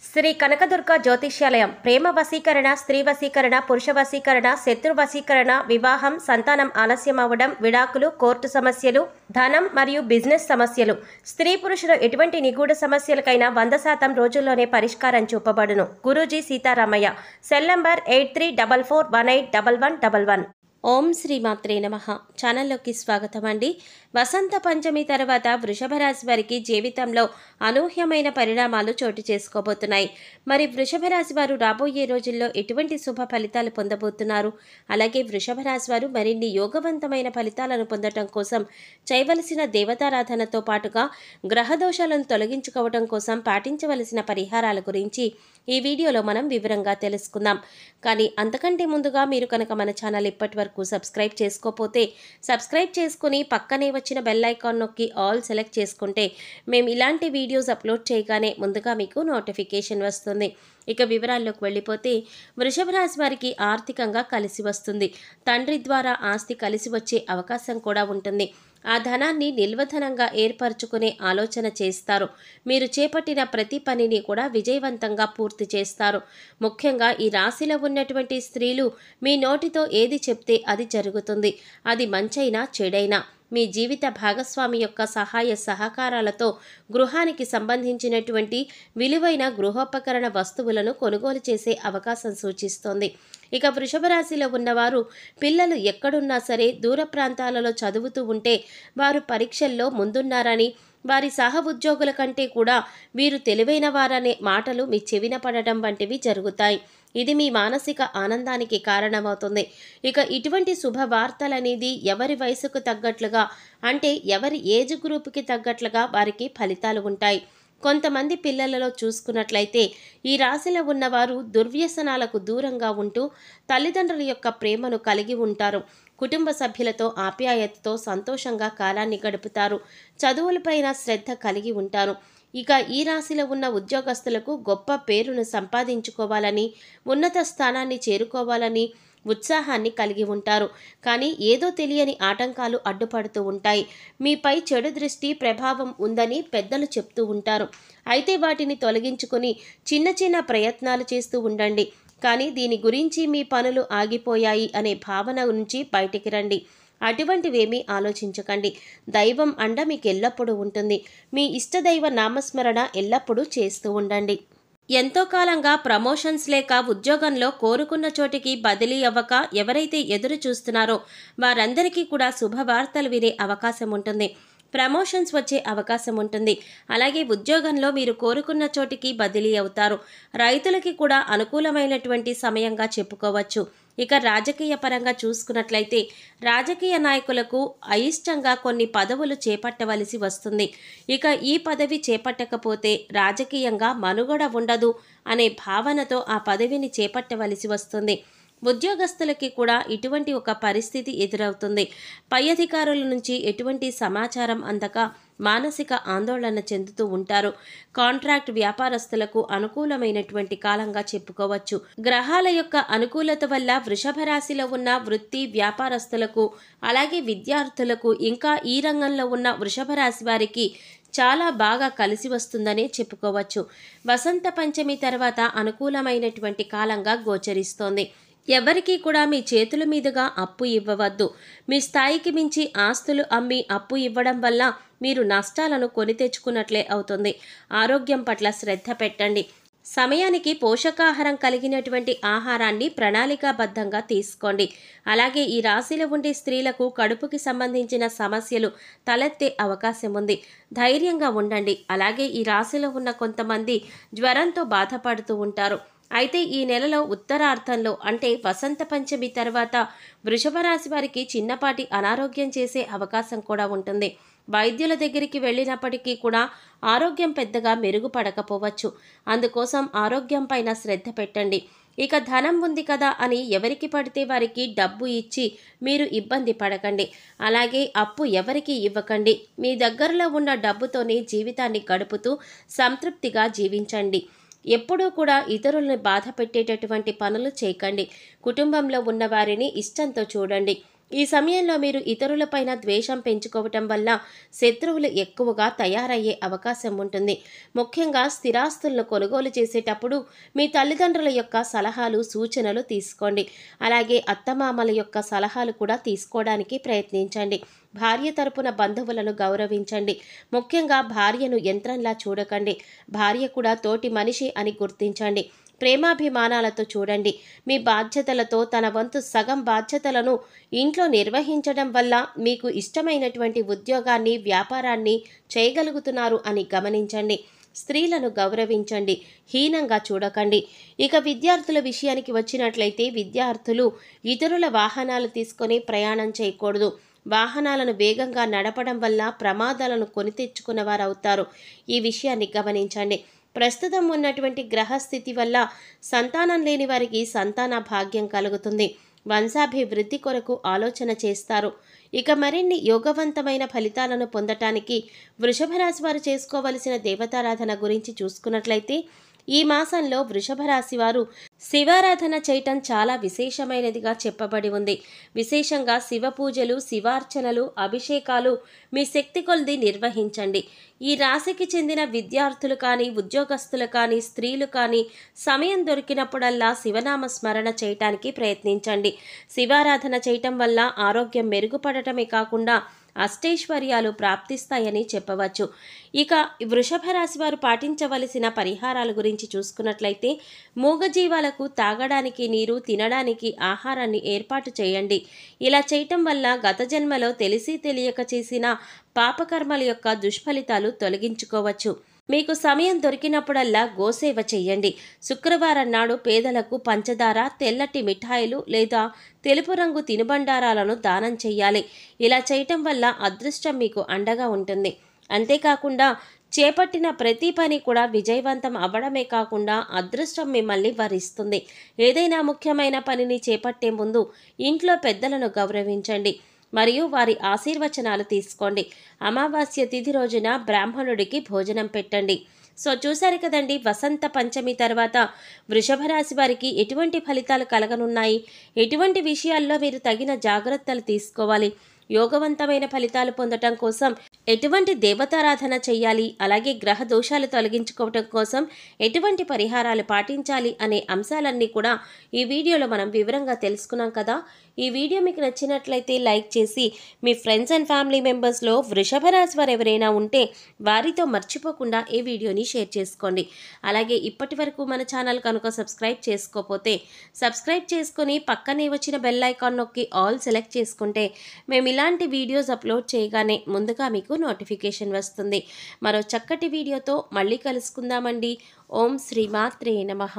శ్రీ కనకదుర్గ జ్యోతిష్యాలయం ప్రేమ వశీకరణ, స్త్రీ వశీకరణ, పురుష వశీకరణ, శత్రు వశీకరణ, వివాహం, సంతానం ఆలస్యం అవ్వడం, విడాకులు, కోర్టు సమస్యలు, ధనం మరియు బిజినెస్ సమస్యలు, స్త్రీ పురుషుల ఎటువంటి నిగూఢ సమస్యలకైనా 100% రోజుల్లోనే పరిష్కారం చూపబడును. గురూజీ సీతారామయ్య. Cell number 8344181111. ఓం శ్రీ మాత్రే నమః. ఛానల్లోకి స్వాగతం అండి. వసంత పంచమి తర్వాత వృషభ రాశి వారికి జీవితంలో అనూహ్యమైన పరిణామాలు చోటు చేసుకోబోతున్నాయి. మరి వృషభ రాశి వారు రాబోయే రోజుల్లో ఎటువంటి శుభ ఫలితాలు పొందబోతున్నారు? అలాగే వృషభ రాశి వారు మరిన్ని యోగవంతమైన ఫలితాలను పొందడం కోసం చేయవలసిన దేవతారాధనతో పాటుగా గ్రహదోషాలను తొలగించుకోవడం కోసం పాటించవలసిన పరిహారాల గురించి ఈ వీడియోలో మనం వివరంగా తెలుసుకుందాం. కానీ అంతకంటే ముందుగా మీరు కనుక మన ఛానల్ ఇప్పటి వరకు సబ్స్క్రైబ్ చేసుకోకపోతే సబ్స్క్రైబ్ చేసుకుని పక్కనే వచ్చిన బెల్ ఐకాన్ నొక్కి ఆల్ సెలెక్ట్ చేసుకుంటే మేము ఇలాంటి వీడియోస్ అప్లోడ్ చేయగానే ముందుగా మీకు నోటిఫికేషన్ వస్తుంది. ఇక వివరాల్లోకి వెళ్ళిపోతే వృషభ రాశి వారికి ఆర్థికంగా కలిసి వస్తుంది. తండ్రి ద్వారా ఆస్తి కలిసి వచ్చే అవకాశం కూడా ఉంటుంది. ఆ ధనాన్ని నిల్వధనంగా ఏర్పరచుకునే ఆలోచన చేస్తారు. మీరు చేపట్టిన ప్రతి పనిని కూడా విజయవంతంగా పూర్తి చేస్తారు. ముఖ్యంగా ఈ రాశిలో ఉన్నటువంటి స్త్రీలు మీ నోటితో ఏది చెప్తే అది జరుగుతుంది. అది మంచైనా చెడైనా మీ జీవిత భాగస్వామి యొక్క సహాయ సహకారాలతో గృహానికి సంబంధించినటువంటి విలువైన గృహోపకరణ వస్తువులను కొనుగోలు చేసే అవకాశం సూచిస్తోంది. ఇక వృషభ రాశిలో ఉన్నవారు పిల్లలు ఎక్కడున్నా సరే దూర ప్రాంతాలలో చదువుతూ ఉంటే వారు పరీక్షల్లో ముందున్నారని, వారి సహ ఉద్యోగుల కంటే కూడా వీరు తెలివైన వారనే మాటలు మీ చెవిన పడటం వంటివి జరుగుతాయి. ఇది మీ మానసిక ఆనందానికి కారణమవుతుంది. ఇక ఇటువంటి శుభవార్తలనేది ఎవరి వయసుకు తగ్గట్లుగా, అంటే ఎవరి ఏజ్ గ్రూప్కి తగ్గట్లుగా వారికి ఫలితాలు ఉంటాయి. కొంతమంది పిల్లలలో చూసుకున్నట్లయితే ఈ రాశిలో ఉన్నవారు దుర్వ్యసనాలకు దూరంగా ఉంటూ తల్లిదండ్రుల యొక్క ప్రేమను కలిగి ఉంటారు. కుటుంబ సభ్యులతో ఆప్యాయతతో సంతోషంగా కాలాన్ని గడుపుతారు. చదువులపైన శ్రద్ధ కలిగి ఉంటారు. ఇక ఈ రాశిలో ఉన్న ఉద్యోగస్తులకు గొప్ప పేరును సంపాదించుకోవాలని, ఉన్నత స్థానాన్ని చేరుకోవాలని ఉత్సాహాన్ని కలిగి ఉంటారు. కానీ ఏదో తెలియని ఆటంకాలు అడ్డుపడుతూ ఉంటాయి. మీపై చెడు దృష్టి ప్రభావం ఉందని పెద్దలు చెప్తూ ఉంటారు. అయితే వాటిని తొలగించుకొని చిన్న చిన్న ప్రయత్నాలు చేస్తూ ఉండండి. కానీ దీని గురించి మీ పనులు ఆగిపోయాయి అనే భావన నుంచి బయటికి రండి. అటువంటివేమీ ఆలోచించకండి. దైవం అండ మీకు ఎల్లప్పుడూ ఉంటుంది. మీ ఇష్టదైవ నామస్మరణ ఎల్లప్పుడూ చేస్తూ ఉండండి. ఎంతో కాలంగా ప్రమోషన్స్ లేక ఉద్యోగంలో కోరుకున్న చోటికి బదిలీ అవ్వక ఎవరైతే ఎదురు చూస్తున్నారో వారందరికీ కూడా శుభవార్తలు వినే అవకాశం ఉంటుంది. ప్రమోషన్స్ వచ్చే అవకాశం ఉంటుంది. అలాగే ఉద్యోగంలో మీరు కోరుకున్న చోటికి బదిలీ అవుతారు. రైతులకి కూడా అనుకూలమైనటువంటి సమయంగా చెప్పుకోవచ్చు. ఇక రాజకీయ పరంగా చూసుకున్నట్లయితే రాజకీయ నాయకులకు అయిష్టంగా కొన్ని పదవులు చేపట్టవలసి వస్తుంది. ఇక ఈ పదవి చేపట్టకపోతే రాజకీయంగా మనుగడ ఉండదు అనే భావనతో ఆ పదవిని చేపట్టవలసి వస్తుంది. ఉద్యోగస్తులకి కూడా ఇటువంటి ఒక పరిస్థితి ఎదురవుతుంది. పై అధికారుల నుంచి ఎటువంటి సమాచారం అందక మానసిక ఆందోళన చెందుతూ ఉంటారు. కాంట్రాక్ట్ వ్యాపారస్తులకు అనుకూలమైనటువంటి కాలంగా చెప్పుకోవచ్చు. గ్రహాల యొక్క అనుకూలత వల్ల వృషభ రాశిలో ఉన్న వృత్తి వ్యాపారస్తులకు, అలాగే విద్యార్థులకు, ఇంకా ఈ రంగంలో ఉన్న వృషభ రాశి వారికి చాలా బాగా కలిసి వస్తుందనే చెప్పుకోవచ్చు. వసంత పంచమి తర్వాత అనుకూలమైనటువంటి కాలంగా గోచరిస్తోంది. ఎవరికీ కూడా మీ చేతుల మీదుగా అప్పు ఇవ్వవద్దు. మీ స్థాయికి మించి ఆస్తులు అమ్మి అప్పు ఇవ్వడం వల్ల మీరు నష్టాలను కొని తెచ్చుకున్నట్లే అవుతుంది. ఆరోగ్యం పట్ల శ్రద్ధ పెట్టండి. సమయానికి పోషకాహారం కలిగినటువంటి ఆహారాన్ని ప్రణాళికాబద్ధంగా తీసుకోండి. అలాగే ఈ రాశిలో ఉండే స్త్రీలకు కడుపుకి సంబంధించిన సమస్యలు తలెత్తే అవకాశం ఉంది. ధైర్యంగా ఉండండి. అలాగే ఈ రాశిలో ఉన్న కొంతమంది జ్వరంతో బాధపడుతూ ఉంటారు. అయితే ఈ నెలలో ఉత్తరార్థంలో, అంటే వసంత పంచమి తర్వాత వృషభ రాశి వారికి చిన్నపాటి అనారోగ్యం చేసే అవకాశం కూడా ఉంటుంది. వైద్యుల దగ్గరికి వెళ్ళినప్పటికీ కూడా ఆరోగ్యం పెద్దగా మెరుగుపడకపోవచ్చు. అందుకోసం ఆరోగ్యం పైన శ్రద్ధ పెట్టండి. ఇక ధనం ఉంది కదా అని ఎవరికి పడితే వారికి డబ్బు ఇచ్చి మీరు ఇబ్బంది పడకండి. అలాగే అప్పు ఎవరికి ఇవ్వకండి. మీ దగ్గరలో ఉన్న డబ్బుతోనే జీవితాన్ని గడుపుతూ సంతృప్తిగా జీవించండి. ఎప్పుడూ కూడా ఇతరులను బాధ పెట్టేటటువంటి పనులు చేయకండి. కుటుంబంలో ఉన్న వారిని ఇష్టంతో చూడండి. ఈ సమయంలో మీరు ఇతరులపైన ద్వేషం పెంచుకోవటం వల్ల శత్రువులు ఎక్కువగా తయారయ్యే అవకాశం ఉంటుంది. ముఖ్యంగా స్థిరాస్తులను కొనుగోలు చేసేటప్పుడు మీ తల్లిదండ్రుల యొక్క సలహాలు, సూచనలు తీసుకోండి. అలాగే అత్తమామల యొక్క సలహాలు కూడా తీసుకోవడానికి ప్రయత్నించండి. భార్య తరపున బంధువులను గౌరవించండి. ముఖ్యంగా భార్యను యంత్రంలా చూడకండి. భార్య కూడా తోటి మనిషి అని గుర్తించండి. ప్రేమాభిమానాలతో చూడండి. మీ బాధ్యతలతో తన వంతు సగం బాధ్యతలను ఇంట్లో నిర్వహించడం వల్ల మీకు ఇష్టమైనటువంటి ఉద్యోగాన్ని, వ్యాపారాన్ని చేయగలుగుతున్నారు అని గమనించండి. స్త్రీలను గౌరవించండి, హీనంగా చూడకండి. ఇక విద్యార్థుల విషయానికి వచ్చినట్లయితే విద్యార్థులు ఇతరుల వాహనాలు తీసుకొని ప్రయాణం చేయకూడదు. వాహనాలను వేగంగా నడపడం వల్ల ప్రమాదాలను కొని తెచ్చుకున్న వారు అవుతారు. ఈ విషయాన్ని గమనించండి. ప్రస్తుతం ఉన్నటువంటి గ్రహస్థితి వల్ల సంతానం లేని వారికి సంతాన భాగ్యం కలుగుతుంది. వంశాభివృద్ధి కొరకు ఆలోచన చేస్తారు. ఇక మరిన్ని యోగవంతమైన ఫలితాలను పొందటానికి వృషభ రాశి వారు చేసుకోవలసిన దేవతారాధన గురించి చూసుకున్నట్లయితే ఈ మాసంలో వృషభ రాశి వారు శివారాధన చేయటం చాలా విశేషమైనదిగా చెప్పబడి ఉంది. విశేషంగా శివ పూజలు, శివార్చనలు, అభిషేకాలు మీ శక్తి కొలది నిర్వహించండి. ఈ రాశికి చెందిన విద్యార్థులు కానీ, ఉద్యోగస్తులు కానీ, స్త్రీలు కానీ సమయం దొరికినప్పుడల్లా శివనామ స్మరణ చేయటానికి ప్రయత్నించండి. శివారాధన చేయటం వల్ల ఆరోగ్యం మెరుగుపడటమే కాకుండా అష్టైశ్వర్యాలు ప్రాప్తిస్తాయని చెప్పవచ్చు. ఇక వృషభ రాశి వారు పాటించవలసిన పరిహారాల గురించి చూసుకున్నట్లయితే మూగజీవాలకు తాగడానికి నీరు, తినడానికి ఆహారాన్ని ఏర్పాటు చేయండి. ఇలా చేయటం వల్ల గత జన్మలో తెలిసి తెలియక చేసిన పాపకర్మల యొక్క దుష్ఫలితాలు తొలగించుకోవచ్చు. మీకు సమయం దొరికినప్పుడల్లా గోసేవ చెయ్యండి. శుక్రవారం నాడు పేదలకు పంచదార, తెల్లటి మిఠాయిలు లేదా తెలుపు రంగు తినుబండారాలను దానం చెయ్యాలి. ఇలా చేయటం వల్ల అదృష్టం మీకు అండగా ఉంటుంది. అంతేకాకుండా చేపట్టిన ప్రతి పని కూడా విజయవంతం అవ్వడమే కాకుండా అదృష్టం మిమ్మల్ని వరిస్తుంది. ఏదైనా ముఖ్యమైన పనిని చేపట్టే ముందు ఇంట్లో పెద్దలను గౌరవించండి మరియు వారి ఆశీర్వచనాలు తీసుకోండి. అమావాస్య తిథి రోజున బ్రాహ్మణుడికి భోజనం పెట్టండి. సో చూశారు కదండి, వసంత పంచమి తర్వాత వృషభ రాశి వారికి ఎటువంటి ఫలితాలు కలగనున్నాయి, ఎటువంటి విషయాల్లో మీరు తగిన జాగ్రత్తలు తీసుకోవాలి, యోగవంతమైన ఫలితాలు పొందటం కోసం ఎటువంటి దేవతారాధన చేయాలి, అలాగే గ్రహ దోషాలు తొలగించుకోవటం కోసం ఎటువంటి పరిహారాలు పాటించాలి అనే అంశాలన్నీ కూడా ఈ వీడియోలో మనం వివరంగా తెలుసుకున్నాం కదా. ఈ వీడియో మీకు నచ్చినట్లయితే లైక్ చేసి మీ ఫ్రెండ్స్ అండ్ ఫ్యామిలీ మెంబర్స్లో వృషభ రాశి వారు ఎవరైనా ఉంటే వారితో మర్చిపోకుండా ఈ వీడియోని షేర్ చేసుకోండి. అలాగే ఇప్పటి వరకు మన ఛానల్ కనుక సబ్స్క్రైబ్ చేసుకోకపోతే సబ్స్క్రైబ్ చేసుకొని పక్కనే వచ్చిన బెల్ ఐకాన్ నొక్కి ఆల్ సెలెక్ట్ చేసుకుంటే మేము ఇలాంటి వీడియోస్ అప్లోడ్ చేయగానే ముందుగా మీకు నోటిఫికేషన్ వస్తుంది. మరో చక్కటి వీడియోతో మళ్ళీ కలుసుకుందామండి. ఓం శ్రీమాత్రే నమః.